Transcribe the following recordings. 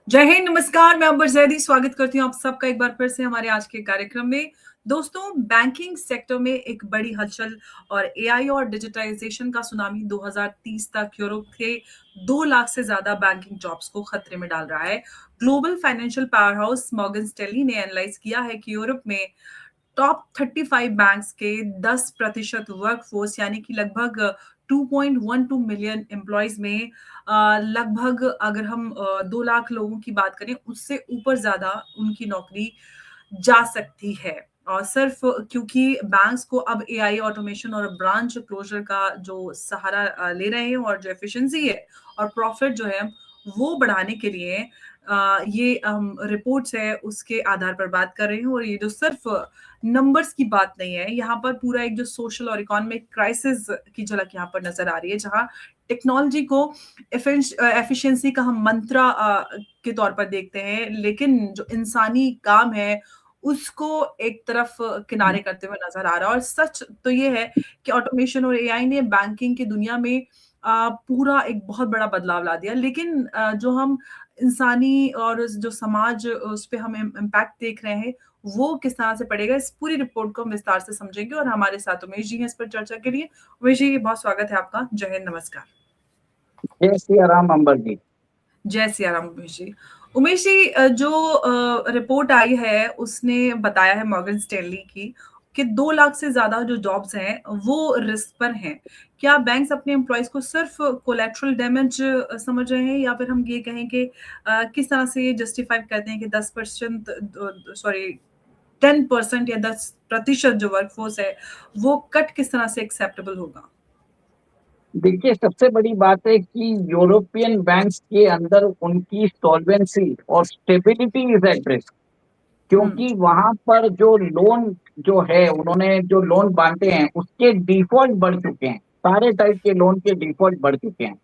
जय हिंद, नमस्कार। मैं अंबर जैदी स्वागत करती हूँ आप सबका एक बार फिर से हमारे आज के कार्यक्रम में। दोस्तों, बैंकिंग सेक्टर में एक बड़ी हलचल और एआई और डिजिटाइजेशन का सुनामी 2030 तक यूरोप के 2 लाख से ज्यादा बैंकिंग जॉब्स को खतरे में डाल रहा है। Global financial power house Morgan Stanley ने एनालाइज किया है कि यूरोप में टॉप 35 बैंक्स के 10% वर्कफोर्स यानी कि लगभग 2.12 मिलियन एम्प्लॉयज में लगभग अगर हम 2 लाख लोगों की बात करें उससे ऊपर ज्यादा उनकी नौकरी जा सकती है। और सिर्फ क्योंकि बैंक्स को अब एआई ऑटोमेशन और ब्रांच क्लोजर का जो सहारा ले रहे हैं और जो एफिशिएंसी है और प्रॉफिट जो है वो बढ़ाने के लिए ये रिपोर्ट्स है उसके आधार पर बात कर रहे हैं। और ये जो सिर्फ नंबर्स की बात नहीं है, यहाँ पर पूरा एक जो सोशल और इकोनॉमिक क्राइसिस की झलक यहाँ पर नजर आ रही है, जहाँ टेक्नोलॉजी को एफिशिएंसी का हम मंत्रा के तौर पर देखते हैं, लेकिन जो इंसानी काम है उसको एक तरफ किनारे करते हुए नजर आ रहा है। और सच तो ये है कि ऑटोमेशन और एआई ने बैंकिंग की दुनिया में पूरा एक बहुत बड़ा बदलाव ला दिया, लेकिन जो हम इंसानी और जो समाज उस पे हम इम्पैक्ट देख रहे हैं वो किस तरह से पड़ेगा, इस पूरी रिपोर्ट को हम विस्तार से समझेंगे। और हमारे साथ उमेश जी हैं इस पर चर्चा के लिए। उमेश जी, बहुत स्वागत है आपका। जय हिंद, नमस्कार। जय सिया राम अंबर जी। जय सिया राम। उमेश जी, उमेश जी, जो रिपोर्ट आई है उसने बताया है मॉर्गन स्टैनली की कि 2 लाख से ज्यादा जो जॉब्स हैं वो रिस्क पर हैं। क्या बैंक्स अपने एम्प्लॉयज को सिर्फ कोलेटरल डैमेज समझ रहे हैं, या फिर हम ये कहें कि किस तरह से ये जस्टिफाई करते हैं कि 10% सॉरी 10% या 10% जो वर्कफोर्स है वो कट किस तरह से एक्सेप्टेबल होगा? देखिए, सबसे बड़ी बात है कि यूरोपियन बैंक्स के अंदर उनकी सॉल्वेंसी और स्टेबिलिटी इज एट रिस्क। हम्म। क्योंकि वहां पर जो लोन जो है, उन्होंने जो लोन बांटे हैं उसके डिफॉल्ट बढ़ चुके हैं। सारे टाइप के लोन के डिफॉल्ट बढ़ चुके हैं।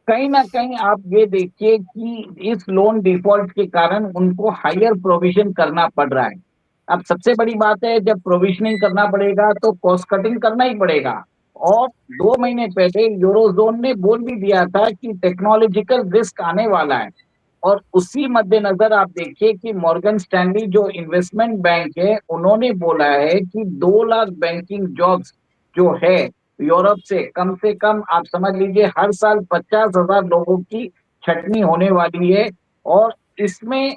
कहीं ना कहीं आप ये देखिए कि इस लोन डिफॉल्ट के कारण उनको हायर प्रोविजन करना पड़ रहा है। अब सबसे बड़ी बात है, जब प्रोविजनिंग करना पड़ेगा तो कॉस्ट कटिंग करना ही पड़ेगा। और 2 महीने पहले यूरोजोन ने बोल भी दिया था कि टेक्नोलॉजिकल रिस्क आने वाला है। और उसी मद्देनजर आप देखिए कि मॉर्गन स्टैनली जो इन्वेस्टमेंट बैंक है, उन्होंने बोला है कि 2 लाख बैंकिंग जॉब्स जो है यूरोप से कम आप समझ लीजिए हर साल 50,000 लोगों की छटनी होने वाली है। और इसमें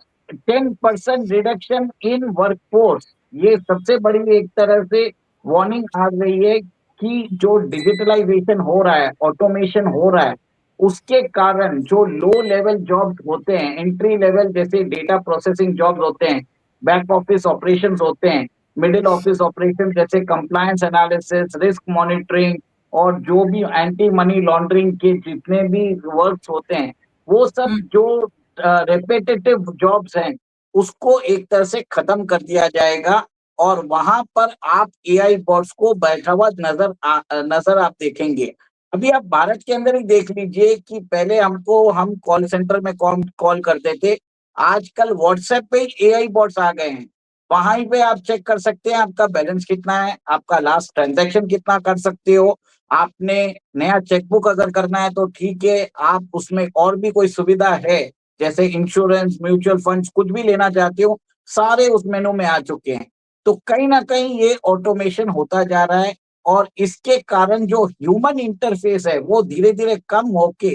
10% रिडक्शन इन वर्कफोर्स, ये सबसे बड़ी एक तरह से वार्निंग आ रही है कि जो डिजिटलाइजेशन हो रहा है, ऑटोमेशन हो रहा है, उसके कारण जो लो लेवल जॉब्स होते हैं, एंट्री लेवल जैसे डेटा प्रोसेसिंग जॉब्स होते हैं, बैक ऑफिस ऑपरेशंस होते हैं, मिडिल ऑफिस ऑपरेशन जैसे कंप्लायंस एनालिसिस, रिस्क मॉनिटरिंग और जो भी एंटी मनी लॉन्ड्रिंग के जितने भी वर्क्स होते हैं, वो सब हम्म। जो रेपिटेटिव जॉब्स हैं उसको एक तरह से खत्म कर दिया जाएगा। और वहां पर आप एआई बॉट्स को बैठा हुआ नजर आप देखेंगे। अभी आप भारत के अंदर ही देख लीजिए कि पहले हम कॉल सेंटर में कॉल करते थे। आजकल व्हाट्सएप पे एआई बॉट्स आ गए हैं। वहां ही पे आप चेक कर सकते हैं आपका बैलेंस कितना है, आपका लास्ट ट्रांजैक्शन कितना कर सकते हो। आपने नया चेकबुक अगर करना है तो ठीक है, आप उसमें और भी कोई सुविधा है जैसे इंश्योरेंस, म्यूचुअल फंड्स, कुछ भी लेना चाहते हो, सारे उस मेनू में आ चुके हैं। तो कहीं ना कहीं ये ऑटोमेशन होता जा रहा है। और इसके कारण जो ह्यूमन इंटरफेस है वो धीरे धीरे कम होके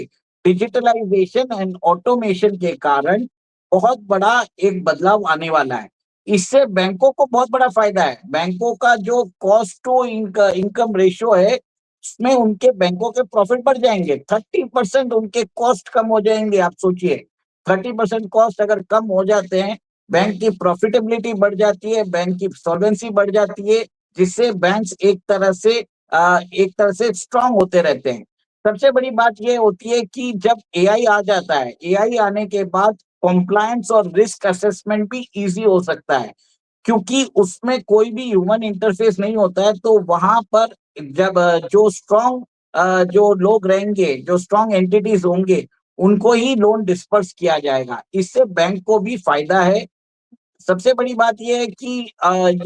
डिजिटलाइजेशन एंड ऑटोमेशन के कारण बहुत बड़ा एक बदलाव आने वाला है। इससे बैंकों को बहुत बड़ा फायदा है। बैंकों का जो कॉस्ट टू इनकम रेशियो है, उसमें उनके बैंकों के प्रॉफिट बढ़ जाएंगे। 30% उनके कॉस्ट कम हो जाएंगे। आप सोचिए, 30% कॉस्ट अगर कम हो जाते हैं, बैंक की प्रॉफिटेबिलिटी बढ़ जाती है, बैंक की सॉल्वेंसी बढ़ जाती है, जिससे बैंक्स एक तरह से स्ट्रांग होते रहते हैं। सबसे बड़ी बात यह होती है कि जब एआई आ जाता है, एआई आने के बाद कॉम्प्लायंस और रिस्क असेसमेंट भी इजी हो सकता है। क्योंकि उसमें कोई भी ह्यूमन इंटरफेस नहीं होता है, तो वहां पर जब जो लोग रहेंगे, जो स्ट्रांग एंटिटीज होंगे, उनको ही लोन डिस्पर्स किया जाएगा। इससे बैंक को भी फायदा है। सबसे बड़ी बात यह है कि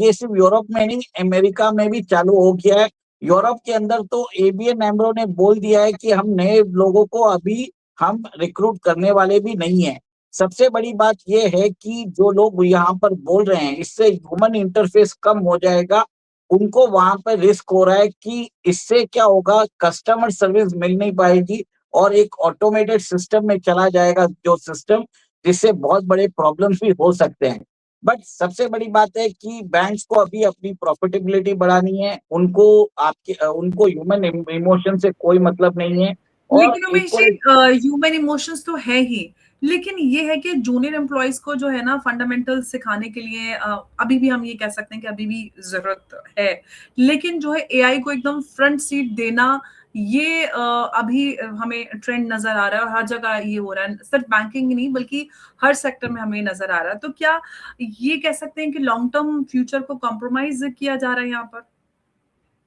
ये सिर्फ यूरोप में नहीं, अमेरिका में भी चालू हो गया है। यूरोप के अंदर तो एबीएन एमरो ने बोल दिया है कि हम नए लोगों को अभी हम रिक्रूट करने वाले भी नहीं है। सबसे बड़ी बात ये है कि जो लोग यहाँ पर बोल रहे हैं इससे ह्यूमन इंटरफेस कम हो जाएगा, उनको वहां पर रिस्क हो रहा है कि इससे क्या होगा, कस्टमर सर्विस मिल नहीं पाएगी और एक ऑटोमेटेड सिस्टम में चला जाएगा जो सिस्टम, जिससे बहुत बड़े प्रॉब्लम्स भी हो सकते हैं। बट सबसे बड़ी बात है कि बैंक्स को अभी अपनी प्रॉफिटेबिलिटी बढ़ानी है, उनको ह्यूमन इमोशन से कोई मतलब नहीं है। और लेकिन एक उमेश और जी, ह्यूमन इमोशंस तो है ही, लेकिन ये है कि जूनियर एम्प्लॉयज को जो है ना फंडामेंटल सिखाने के लिए अभी भी हम ये कह सकते हैं कि अभी भी जरूरत है। लेकिन जो है एआई को एकदम फ्रंट सीट देना, ये अभी हमें ट्रेंड नजर आ रहा है और हर जगह ये हो रहा है, सिर्फ बैंकिंग ही नहीं बल्कि हर सेक्टर में हमें नजर आ रहा है। तो क्या ये कह सकते हैं कि लॉन्ग टर्म फ्यूचर को कॉम्प्रोमाइज किया जा रहा है यहाँ पर?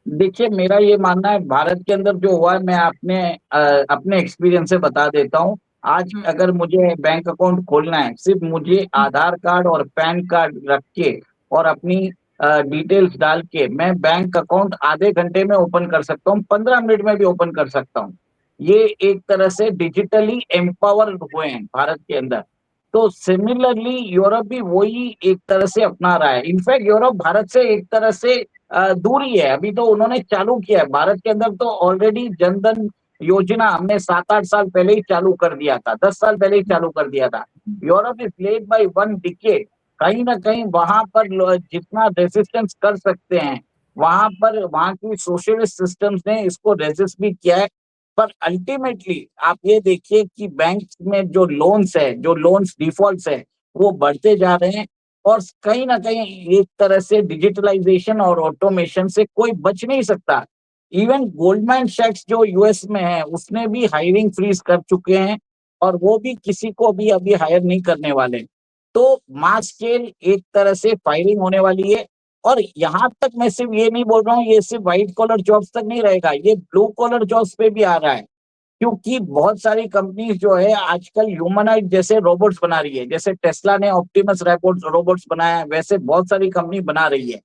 देखिए, मेरा ये मानना है भारत के अंदर जो हुआ है, मैं अपने एक्सपीरियंस से बता देता हूँ। आज हम्म। अगर मुझे बैंक अकाउंट खोलना है, सिर्फ मुझे आधार कार्ड और पैन कार्ड रख के और अपनी डिटेल्स डाल के मैं बैंक अकाउंट आधे घंटे में ओपन कर सकता हूँ, 15 मिनट में भी ओपन कर सकता हूँ। ये एक तरह से डिजिटली एम्पावर हुए हैं भारत के अंदर। तो सिमिलरली यूरोप भी वही एक तरह से अपना रहा है। इनफैक्ट यूरोप भारत से एक तरह से दूर ही है। अभी तो उन्होंने चालू किया है भारत के अंदर, तो ऑलरेडी जनधन योजना हमने 7-8 साल पहले ही चालू कर दिया था, 10 साल पहले ही चालू कर दिया था। Europe is led by 1 decade. कहीं ना कहीं वहां पर जितना रेजिस्टेंस कर सकते हैं, वहां की सोशलिस्ट सिस्टम्स ने इसको रेजिस्ट भी किया है। पर अल्टीमेटली आप ये देखिए कि बैंक में जो लोन्स डिफॉल्ट्स है, वो बढ़ते जा रहे हैं। और कहीं ना कहीं एक तरह से डिजिटलाइजेशन और ऑटोमेशन से कोई बच नहीं सकता। इवन गोल्डमैन सैक्स जो यूएस में है, उसने भी हायरिंग फ्रीज कर चुके हैं और वो भी किसी को भी अभी हायर नहीं करने वाले। तो मास स्केल एक तरह से फायरिंग होने वाली है। और यहाँ तक मैं सिर्फ ये नहीं बोल रहा हूँ, ये सिर्फ व्हाइट कॉलर जॉब्स तक नहीं रहेगा, ये ब्लू कॉलर जॉब्स पे भी आ रहा है। क्योंकि बहुत सारी कंपनीज जो है आजकल ह्यूमनाइड जैसे रोबोट्स बना रही है, जैसे टेस्ला ने ऑप्टिमस रोबोट्स बनाया है, वैसे बहुत सारी कंपनी बना रही है।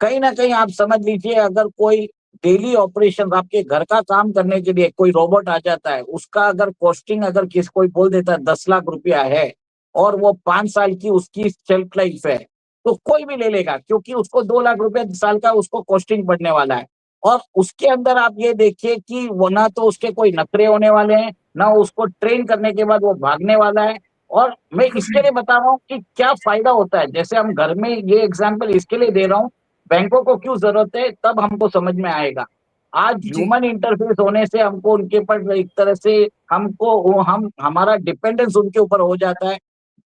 कहीं ना कहीं आप समझ लीजिए, अगर कोई डेली ऑपरेशन आपके घर का काम करने के लिए कोई रोबोट आ जाता है, उसका अगर कॉस्टिंग अगर किस कोई बोल देता है 10 लाख रुपया है और वो 5 साल की उसकी शेल्फ लाइफ है, तो कोई भी ले लेगा, क्योंकि उसको 2 लाख रुपया साल का उसको कॉस्टिंग पड़ने वाला है। और उसके अंदर आप ये देखिए कि वो ना तो उसके कोई नखरे होने वाले हैं, ना उसको ट्रेन करने के बाद वो भागने वाला है। और मैं इसके लिए बता रहा हूँ कि क्या फायदा होता है, जैसे हम घर में, ये एग्जाम्पल इसके लिए दे रहा हूँ, बैंकों को क्यों जरूरत है तब हमको समझ में आएगा। आज जी। ह्यूमन इंटरफेस होने से हमको उनके पर एक तरह से हम हमारा डिपेंडेंस उनके ऊपर हो जाता है।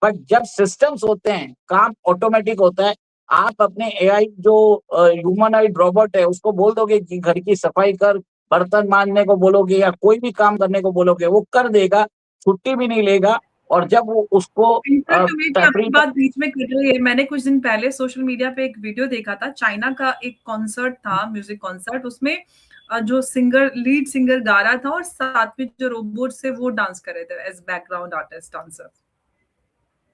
बट जब सिस्टम्स होते हैं, काम ऑटोमेटिक होता है। आप अपने एआई जो ह्यूमनॉइड रोबोट है उसको बोल दोगे कि घर की सफाई कर, बर्तन मांजने को बोलोगे या कोई भी काम करने को बोलोगे, वो कर देगा, छुट्टी भी नहीं लेगा। और जब वो उसको इनफैक्ट उमेश जी, आपकी फैक्ट्री बात बीच में कट रही है। मैंने कुछ दिन पहले सोशल मीडिया पे एक वीडियो देखा था, चाइना का एक कॉन्सर्ट था, म्यूजिक कॉन्सर्ट। उसमें जो लीड सिंगर गा रहा था और साथ में जो रोबोट से वो डांस कर रहे थे एज बैकग्राउंड आर्टिस्ट डांसर।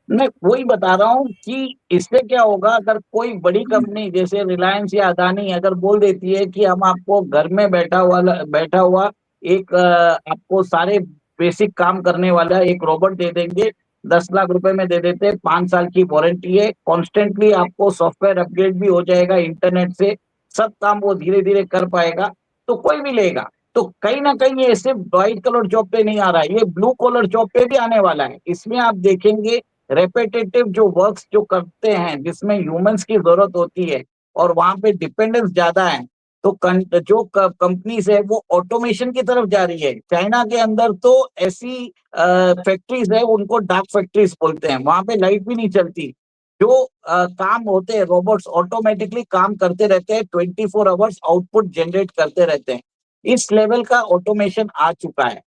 मैं वही बता रहा हूँ कि इससे क्या होगा, अगर कोई बड़ी कंपनी जैसे रिलायंस या अदानी अगर बोल देती है कि हम आपको घर में बैठा हुआ एक आपको सारे बेसिक काम करने वाला एक रोबोट दे देंगे, 10 लाख रुपए में दे देते हैं, 5 साल की वारंटी है, कॉन्स्टेंटली आपको सॉफ्टवेयर अपग्रेड भी हो जाएगा इंटरनेट से, सब काम वो धीरे धीरे कर पाएगा, तो कोई भी लेगा। तो कहीं ना कहीं ये सिर्फ व्हाइट कलर जॉब पे नहीं आ रहा है, ये ब्लू कॉलर जॉब पे भी आने वाला है। इसमें आप देखेंगे रेपिटेटिव जो वर्क्स जो करते हैं, जिसमें ह्यूमंस की जरूरत होती है और वहां पे डिपेंडेंस ज्यादा है, तो जो कंपनीज है वो ऑटोमेशन की तरफ जा रही है। चाइना के अंदर तो ऐसी फैक्ट्रीज है, उनको डार्क फैक्ट्रीज बोलते हैं, वहां पे लाइट भी नहीं चलती। जो काम होते हैं, रोबोट्स ऑटोमेटिकली काम करते रहते हैं, 24 आवर्स आउटपुट जनरेट करते रहते हैं। इस लेवल का ऑटोमेशन आ चुका है।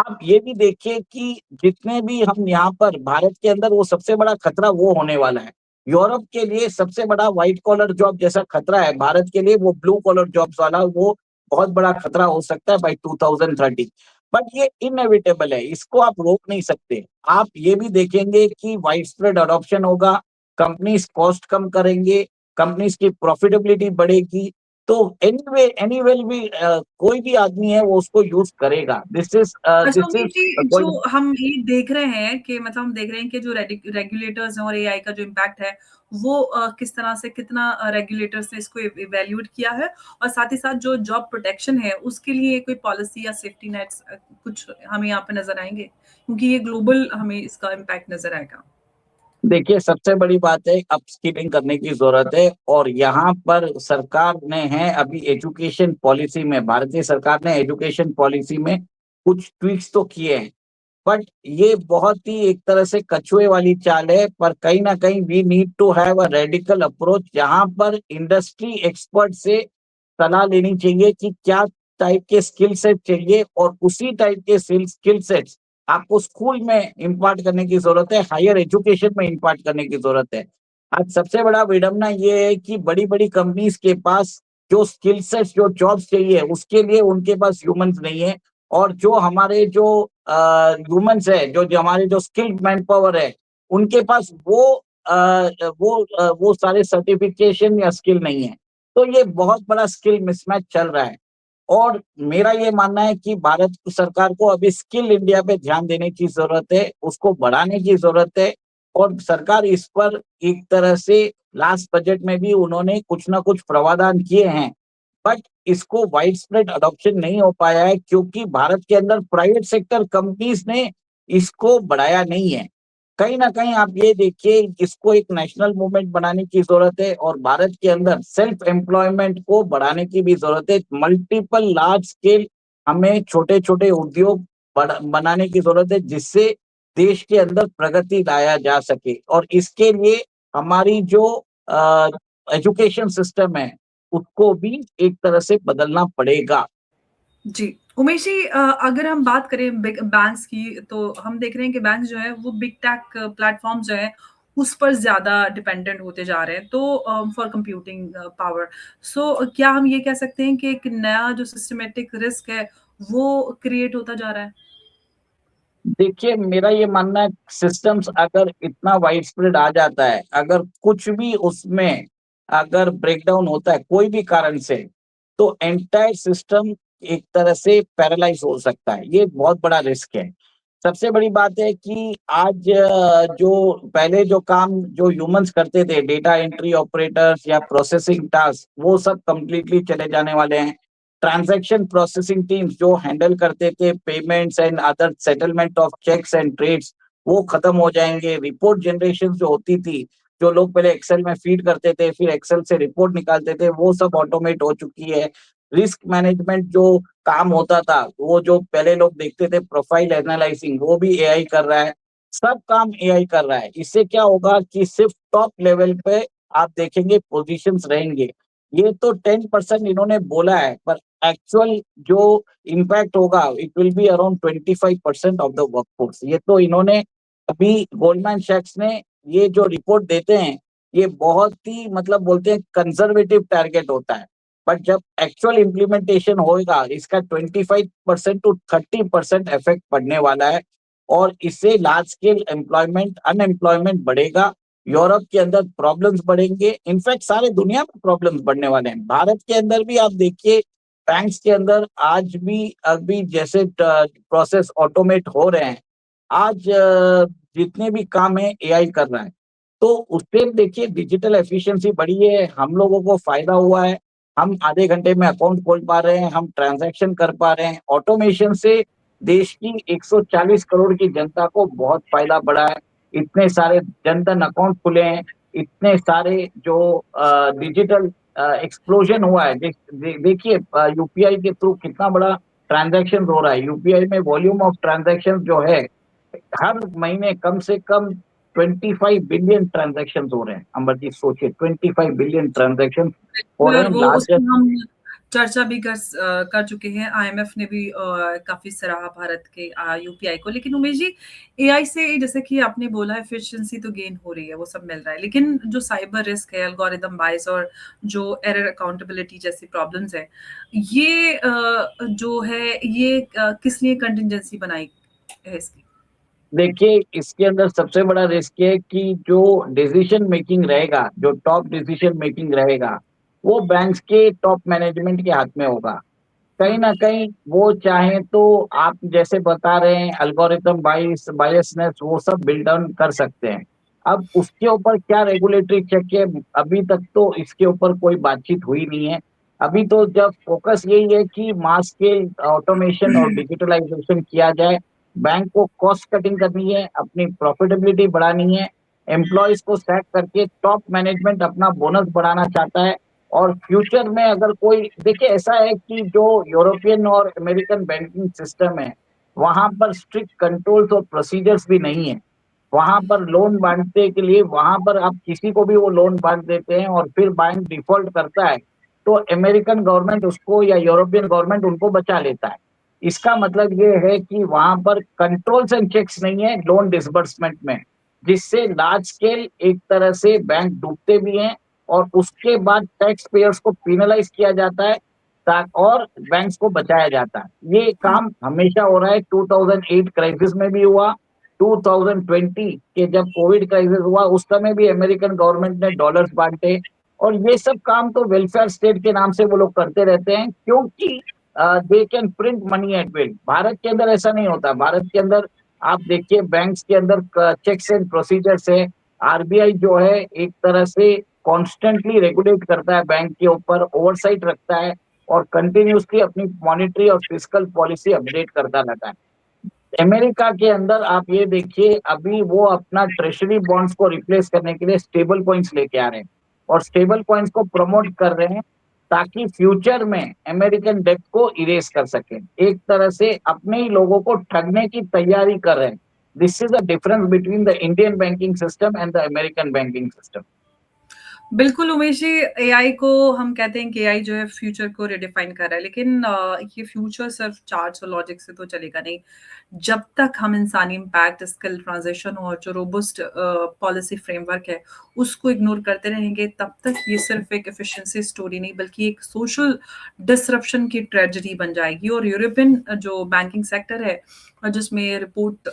आप ये भी देखिए कि जितने भी हम यहाँ पर भारत के अंदर, वो सबसे बड़ा खतरा वो होने वाला है। यूरोप के लिए सबसे बड़ा व्हाइट कॉलर जॉब जैसा खतरा है, भारत के लिए वो ब्लू कॉलर जॉब्स वाला वो बहुत बड़ा खतरा हो सकता है बाय 2030। बट ये इनएविटेबल है, इसको आप रोक नहीं सकते। आप ये भी देखेंगे कि वाइड स्प्रेड अडॉप्शन होगा, कंपनीज कॉस्ट कम करेंगे, कंपनीज की प्रॉफिटेबिलिटी बढ़ेगी। तो एनीवे भी कोई भी आदमी है वो उसको यूज करेगा। दिस इज अच्छा दिस उमेश इज जी, जो गोइंग। हम ये देख रहे हैं कि मतलब हम देख रहे हैं कि जो रेगुलेटर्स हैं और एआई का जो इम्पैक्ट है वो किस तरह से कितना रेगुलेटर्स ने इसको इवैल्यूएट किया है और साथ ही साथ जो जॉब प्रोटेक्शन है उसके लिए कोई पॉलिसी या सेफ्टी नेट्स कुछ हमें यहाँ पे नजर आएंगे क्योंकि ये ग्लोबल हमें इसका इम्पैक्ट नजर आएगा। देखिए, सबसे बड़ी बात है अपस्किलिंग करने की जरूरत है, और यहाँ पर सरकार ने है अभी एजुकेशन पॉलिसी में, भारतीय सरकार ने एजुकेशन पॉलिसी में कुछ ट्वीक्स तो किए हैं, बट ये बहुत ही एक तरह से कछुए वाली चाल है। पर कहीं ना कहीं we need to have a radical approach, जहां पर इंडस्ट्री एक्सपर्ट से सलाह लेनी चाहिए कि क्या टाइप के स्किल सेट चाहिए, और उसी टाइप के स्किल सेट्स आपको स्कूल में इम्पार्ट करने की जरूरत है, हायर एजुकेशन में इम्पार्ट करने की जरूरत है। आज सबसे बड़ा विडंबना ये है कि बड़ी बड़ी कंपनीज के पास जो स्किल सेट्स, जो जॉब्स चाहिए, उसके लिए उनके पास ह्यूमंस नहीं है। और जो हमारे जो ह्यूमंस है, जो हमारे जो स्किल्ड मैन पावर है, उनके पास वो सारे सर्टिफिकेशन या स्किल नहीं है। तो ये बहुत बड़ा स्किल मिसमैच चल रहा है। और मेरा ये मानना है कि भारत सरकार को अभी स्किल इंडिया पे ध्यान देने की जरूरत है, उसको बढ़ाने की जरूरत है। और सरकार इस पर एक तरह से लास्ट बजट में भी उन्होंने कुछ ना कुछ प्रावधान किए हैं, बट इसको वाइड स्प्रेड अडॉप्शन नहीं हो पाया है, क्योंकि भारत के अंदर प्राइवेट सेक्टर कंपनीज ने इसको बढ़ाया नहीं है। कहीं ना कहीं आप ये देखिए, इसको एक नेशनल मूवमेंट बनाने की जरूरत है, और भारत के अंदर सेल्फ एम्प्लॉयमेंट को बढ़ाने की भी जरूरत है। मल्टीपल लार्ज स्केल हमें छोटे छोटे उद्योग बनाने की जरूरत है, जिससे देश के अंदर प्रगति लाया जा सके। और इसके लिए हमारी जो एजुकेशन सिस्टम है, उसको भी एक तरह से बदलना पड़ेगा। जी, उमेश जी, अगर हम बात करें बिग बैंक्स की तो हम देख रहे हैं कि बैंक जो है वो बिग टेक प्लेटफॉर्म जो है उस पर ज्यादा डिपेंडेंट होते जा रहे हैं तो फॉर कंप्यूटिंग पावर। सो क्या हम ये कह सकते हैं कि एक नया जो सिस्टमेटिक रिस्क है वो क्रिएट होता जा रहा है? देखिए, मेरा ये मानना है, सिस्टम्स अगर इतना वाइड स्प्रेड आ जाता है, अगर कुछ भी उसमें अगर ब्रेकडाउन होता है कोई भी कारण से, तो एंटायर सिस्टम एक तरह से पैरालाइज हो सकता है। ये बहुत बड़ा रिस्क है। सबसे बड़ी बात है कि आज जो पहले जो काम जो ह्यूमंस करते थे, डेटा एंट्री ऑपरेटर्स या प्रोसेसिंग टास्क, वो सब कंप्लीटली चले जाने वाले हैं। ट्रांजैक्शन प्रोसेसिंग टीम्स जो हैंडल करते थे payments and other settlement of cheques and trades, वो खत्म हो जाएंगे। रिपोर्ट जनरेशन जो होती थी, जो लोग पहले एक्सेल में फीड करते थे, फिर एक्सेल से रिपोर्ट निकालते थे, वो सब ऑटोमेट हो चुकी है। रिस्क मैनेजमेंट जो काम होता था, वो जो पहले लोग देखते थे प्रोफाइल एनालाइजिंग, वो भी एआई कर रहा है। सब काम एआई कर रहा है। इससे क्या होगा कि सिर्फ टॉप लेवल पे आप देखेंगे पोजीशंस रहेंगे। ये तो 10% इन्होंने बोला है, पर एक्चुअल जो इम्पैक्ट होगा it will be around 25% of the workforce. ये तो इन्होंने अभी गोल्डमैन सैक्स ने ये जो रिपोर्ट देते हैं, ये बहुत ही मतलब बोलते हैं कंजर्वेटिव टारगेट होता है, बट जब एक्चुअल इम्प्लीमेंटेशन होगा इसका 25% टू 30% इफेक्ट पड़ने वाला है। और इससे लार्ज स्केल एम्प्लॉयमेंट, अनएम्प्लॉयमेंट बढ़ेगा। यूरोप के अंदर प्रॉब्लम्स बढ़ेंगे, इनफैक्ट सारे दुनिया में प्रॉब्लम्स बढ़ने वाले हैं। भारत के अंदर भी आप देखिए, बैंक्स के अंदर आज भी अभी जैसे प्रोसेस ऑटोमेट हो रहे हैं, आज जितने भी काम है एआई कर रहा है। तो उससे देखिए डिजिटल एफिशिएंसी बढ़ी है, हम लोगों को फायदा हुआ है। हम आधे घंटे में अकाउंट खोल पा रहे हैं, हम ट्रांजैक्शन कर पा रहे हैं। ऑटोमेशन से देश की 140 करोड़ की जनता को बहुत फायदा बढ़ा है। इतने सारे जनधन अकाउंट खुले हैं, इतने सारे जो डिजिटल एक्सप्लोजन हुआ है। देखिए यूपीआई के थ्रू कितना बड़ा ट्रांजैक्शन हो रहा है। यूपीआई में वॉल्यूम ऑफ ट्रांजैक्शन जो है, हर महीने कम से कम 25 बिलियन ट्रांजैक्शन हो रहे हैं। अंबर जी सोचिए, 25 बिलियन ट्रांजैक्शन हो रहे और हैं। वो उस लार्जेस्ट। पे हम चर्चा भी कर चुके हैं। आईएमएफ ने भी काफ़ी सराहा भारत के यूपीआई को। लेकिन उमेश जी, एआई से जैसे कि आपने बोला एफिशिएंसी तो गेन हो रही है, वो सब मिल रहा है। लेकिन जो साइबर रिस्क है, एल्गोरिदम बायस और जो एरर अकाउंटेबिलिटी जैसी प्रॉब्लम्स हैं, ये जो है ये किस लिए कंटिंजेंसी बनाई है इसकी? देखिए, इसके अंदर सबसे बड़ा रिस्क है कि जो डिसीजन मेकिंग रहेगा, जो टॉप डिसीजन मेकिंग रहेगा, वो बैंक्स के टॉप मैनेजमेंट के हाथ में होगा। कहीं ना कहीं वो चाहे तो आप जैसे बता रहे हैं अल्गोरिथम बायसनेस वो सब बिल्ड डाउन कर सकते हैं। अब उसके ऊपर क्या रेगुलेटरी चेक है, अभी तक तो इसके ऊपर कोई बातचीत हुई नहीं है। अभी तो जब फोकस यही है कि मास स्केल ऑटोमेशन और डिजिटलाइजेशन किया जाए, बैंक को कॉस्ट कटिंग करनी है, अपनी प्रॉफिटेबिलिटी बढ़ानी है, एम्प्लॉयज को सैक करके टॉप मैनेजमेंट अपना बोनस बढ़ाना चाहता है। और फ्यूचर में अगर कोई देखिए, ऐसा है कि जो यूरोपियन और अमेरिकन बैंकिंग सिस्टम है, वहां पर स्ट्रिक्ट कंट्रोल्स और प्रोसीजर्स भी नहीं है। वहां पर लोन बांटने के लिए वहां पर आप किसी को भी वो लोन बांट देते हैं और फिर बैंक डिफॉल्ट करता है तो अमेरिकन गवर्नमेंट उसको या यूरोपियन गवर्नमेंट उनको बचा लेता है। इसका मतलब ये है कि वहां पर कंट्रोल्स एंड चेक्स नहीं है लोन डिसबर्समेंट में, जिससे लार्ज स्केल एक तरह से बैंक डूबते भी हैं और उसके बाद टैक्स पेयर्स को पिनलाइज किया जाता है और बैंक्स को बचाया जाता है। ये काम हमेशा हो रहा है, 2008 क्राइसिस में भी हुआ, 2020 के जब कोविड क्राइसिस हुआ उस समय भी अमेरिकन गवर्नमेंट ने डॉलर्स बांटे। और ये सब काम तो वेलफेयर स्टेट के नाम से वो लोग करते रहते हैं, क्योंकि they can print money at will. Bharat के अंदर ऐसा नहीं होता। भारत के अंदर आप देखिए बैंक्स के अंदर चेक्स एंड प्रोसीजर्स है। आरबीआई जो है एक तरह से कॉन्स्टेंटली रेगुलेट करता है बैंक के ऊपर, ओवरसाइट रखता है और कंटिन्यूसली अपनी मॉनेटरी और फिस्कल पॉलिसी अपडेट करता रहता है। अमेरिका के अंदर आप ये देखिए, अभी वो अपना ट्रेजरी बॉन्ड्स को रिप्लेस करने के लिए स्टेबल कॉइन्स लेके आ रहे हैं और स्टेबल कॉइन्स को प्रमोट कर रहे हैं ताकि फ्यूचर में अमेरिकन डेट को इरेज कर सके। एक तरह से अपने ही लोगों को ठगने की तैयारी कर रहे हैं। This is the difference between the Indian banking system and the American banking system. बिल्कुल उमेश जी, एआई को हम कहते हैं कि एआई जो है फ्यूचर को रिडिफाइन कर रहा है, लेकिन ये फ्यूचर सिर्फ चार्ट्स और लॉजिक से तो चलेगा नहीं। जब तक हम इंसानी इम्पैक्ट, स्किल ट्रांजिशन और जो रोबस्ट पॉलिसी फ्रेमवर्क है उसको इग्नोर करते रहेंगे, तब तक ये सिर्फ एक एफिशिएंसी स्टोरी नहीं बल्कि एक सोशल डिसरप्शन की ट्रेजेडी बन जाएगी। और यूरोपियन जो बैंकिंग सेक्टर है, जिसमें रिपोर्ट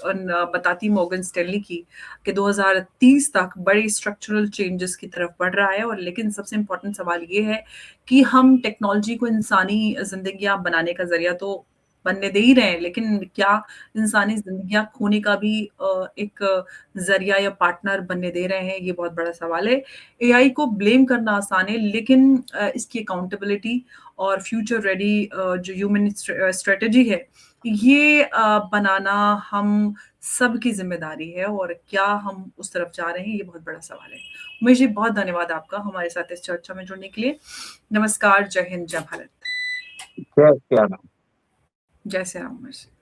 बताती मॉर्गन स्टैनली की कि 2030 तक बड़े स्ट्रक्चरल चेंजेस की तरफ बढ़ रहा है। और लेकिन सबसे इम्पोर्टेंट सवाल ये है कि हम टेक्नोलॉजी को इंसानी जिंदगियां बनाने का जरिया तो बनने दे ही रहे हैं, लेकिन क्या इंसानी जिंदगियां खोने का भी एक जरिया या पार्टनर बनने दे रहे हैं? ये बहुत बड़ा सवाल है। एआई को ब्लेम करना आसान है, लेकिन इसकी अकाउंटेबिलिटी और फ्यूचर रेडी जो ह्यूमन स्ट्रेटेजी है, ये बनाना हम सबकी ज़िम्मेदारी है। और क्या हम उस तरफ जा रहे हैं, ये बहुत बड़ा सवाल है। उमेश जी, बहुत धन्यवाद आपका हमारे साथ इस चर्चा में जुड़ने के लिए। नमस्कार, जय हिंद, जय भारत। जय श्री राम। जय श्री राम उमेश जी।